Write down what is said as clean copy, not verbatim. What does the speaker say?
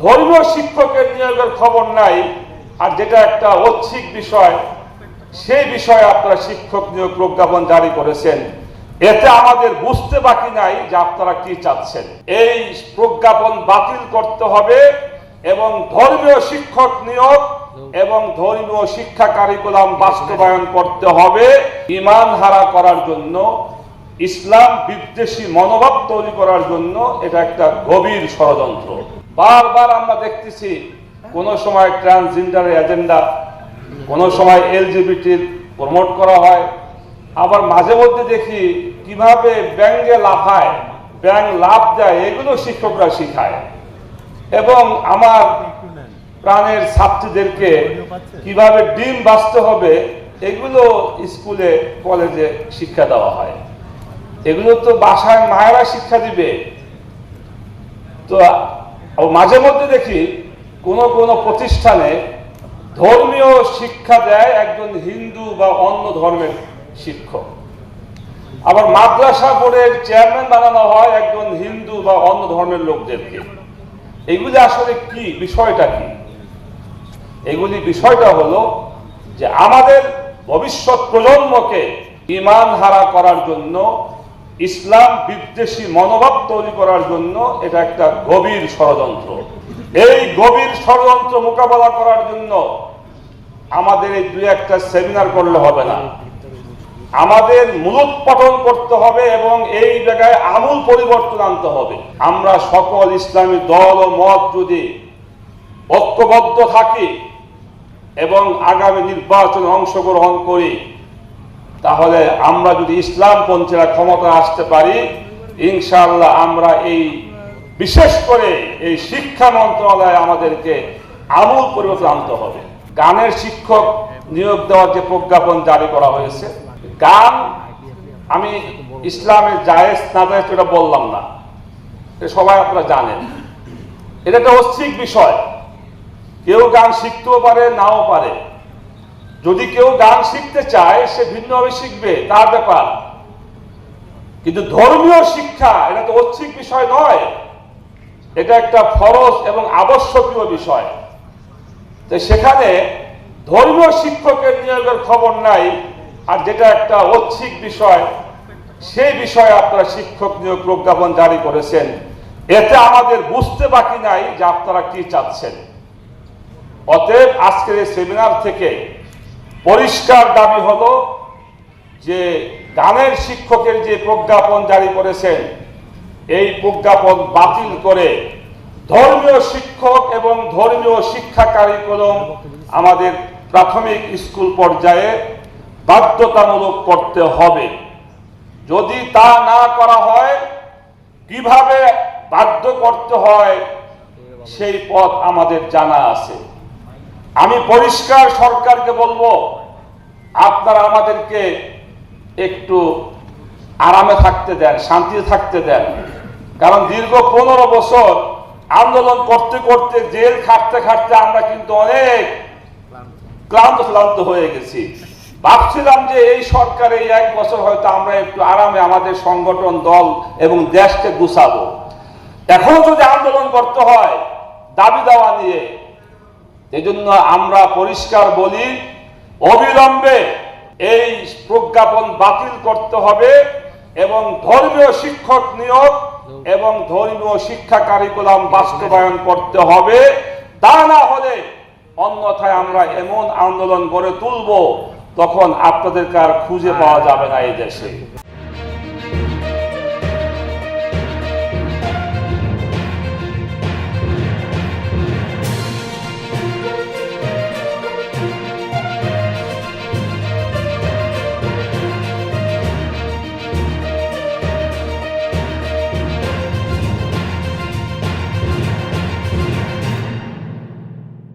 ধর্মীয় শিক্ষকের নিয়োগের খবর নাই, আর যেটা একটা ঐচ্ছিক বিষয়, সেই বিষয়ে আপনারা শিক্ষক নিয়োগ প্রজ্ঞাপন জারি করেছেন। এতে আমাদের বুঝতে বাকি নাই যে আপনারা কি চাচ্ছেন। এই প্রজ্ঞাপন বাতিল করতে হবে এবং ধর্মীয় শিক্ষক নিয়োগ এবং ধর্মীয় শিক্ষা কারিকুলাম বাস্তবায়ন করতে হবে। ঈমান হারা করার জন্য, ইসলাম বিদ্বেষী মনোভাব তৈরি করার জন্য এটা একটা গভীর ষড়যন্ত্র। বারবার আমরা দেখতেছি, কোন সময় ট্রান্সজেন্ডারের এজেন্ডা, কোন সময় এলজিবিটির প্রমোট করা হয়, আবার মাঝে মধ্যে দেখি কিভাবে ব্যাঙে লাফায়, ব্যাঙ লাফ দেয়, এগুলো শিক্ষকরা শিখায়। এবং আমার প্রাণের ছাত্রীদেরকে কিভাবে ডিম বাঁচতে হবে এগুলো স্কুলে কলেজে শিক্ষা দেওয়া হয়। এগুলো তো বাসায় মায়েরা শিক্ষা দিবে। তো মাঝে মধ্যে দেখি কোন প্রতিষ্ঠানে ধর্মীয় শিক্ষা দেয় একজন হিন্দু বা অন্য ধর্মের শিক্ষক, আবার মাদ্রাসা বোর্ডের চেয়ারম্যান বানানো হয় একজন হিন্দু বা অন্য ধর্মের লোকদেরকে। এগুলি আসলে কি বিষয়টা কি? এগুলি বিষয়টা হলো যে আমাদের ভবিষ্যৎ প্রজন্মকে ঈমান হারা করার জন্য, ইসলাম বিদ্বেষী মনোভাব তৈরি করার জন্য এটা একটা গভীর ষড়যন্ত্র। এই গভীর ষড়যন্ত্র মোকাবেলা করার জন্য আমাদের এই দুই একটা সেমিনার করলে হবে না, আমাদের মূলোৎপাটন করতে হবে এবং এই জায়গায় আমূল পরিবর্তন আনতে হবে। আমরা সকল ইসলামী দল ও মত যদি ঐক্যবদ্ধ থাকি এবং আগামী নির্বাচনে অংশগ্রহণ করি, তাহলে আমরা যদি ইসলামপন্থীরা ক্ষমতা আসতে পারি, ইনশাআল্লাহ আমরা এই বিশেষ করে এই শিক্ষা মন্ত্রণালয়ে আমাদেরকে আমূল পরিবর্তন আনতে হবে। গানের শিক্ষক নিয়োগ দেওয়ার যে প্রজ্ঞাপন জারি করা হয়েছে, গান আমি ইসলামের জায়েজ না জায়েজ এটা বললাম না, সবাই আপনারা জানেন। এটা একটা ঐচ্ছিক বিষয়, কেউ গান শিখতেও পারে, নাও পারে। যদি কেউ গান শিখতে চায় সে ভিন্নভাবে শিখবে, তার ব্যাপার। কিন্তু ধর্মীয় শিক্ষা এটা তো ঐচ্ছিক বিষয় নয়, এটা একটা ফরজ এবং আবশ্যকীয় বিষয়। তো সেখানে ধর্মীয় শিক্ষকের নিয়োগের খবর নাই, আর যেটা একটা ঐচ্ছিক বিষয়, সেই বিষয়ে আপনারা শিক্ষক নিয়োগ প্রজ্ঞাপন জারি করেছেন। এতে আমাদের বুঝতে বাকি নাই যে আপনারা কি চাচ্ছেন। অতএব আজকের এই সেমিনার থেকে পরিষ্কার দাবি হলো যে গানের শিক্ষকের যে প্রজ্ঞাপন জারি করেছেন, এই প্রজ্ঞাপন বাতিল করে ধর্মীয় শিক্ষক এবং ধর্মীয় শিক্ষা কারিকুলাম আমাদের প্রাথমিক স্কুল পর্যায়ে বাধ্যতামূলক করতে হবে। যদি তা না করা হয়, কিভাবে বাধ্য করতে হয় সেই পথ আমাদের জানা আছে। আমি পরিষ্কার সরকারকে বলবো, আপনারা আমাদেরকে একটু আরামে থাকতে দেন, শান্তিতে থাকতে দেন। কারণ দীর্ঘ 15 বছর আন্দোলন করতে করতে, জেল খাটতে খাটতে আমরা কিন্তু অনেক ক্লান্ত হয়ে গেছি। ভাবছিলাম যে এই সরকার এই 1 বছর হয়তো আমরা একটু আরামে আমাদের সংগঠন, দল এবং দেশকে গুছাবো। এখনো যদি আন্দোলন করতে হয় দাবি দেওয়া নিয়ে, এই জন্য আমরা পরিষ্কার বলি, অবিলম্বে এই প্রজ্ঞাপন বাতিল করতে হবে এবং ধর্মীয় শিক্ষক নিয়োগ এবং ধর্মীয় শিক্ষা কারিকুলাম বাস্তবায়ন করতে হবে। তা না হলে অন্যথায় আমরা এমন আন্দোলন গড়ে তুলব, তখন আপনাদেরকে আর খুঁজে পাওয়া যাবে না এই দেশে।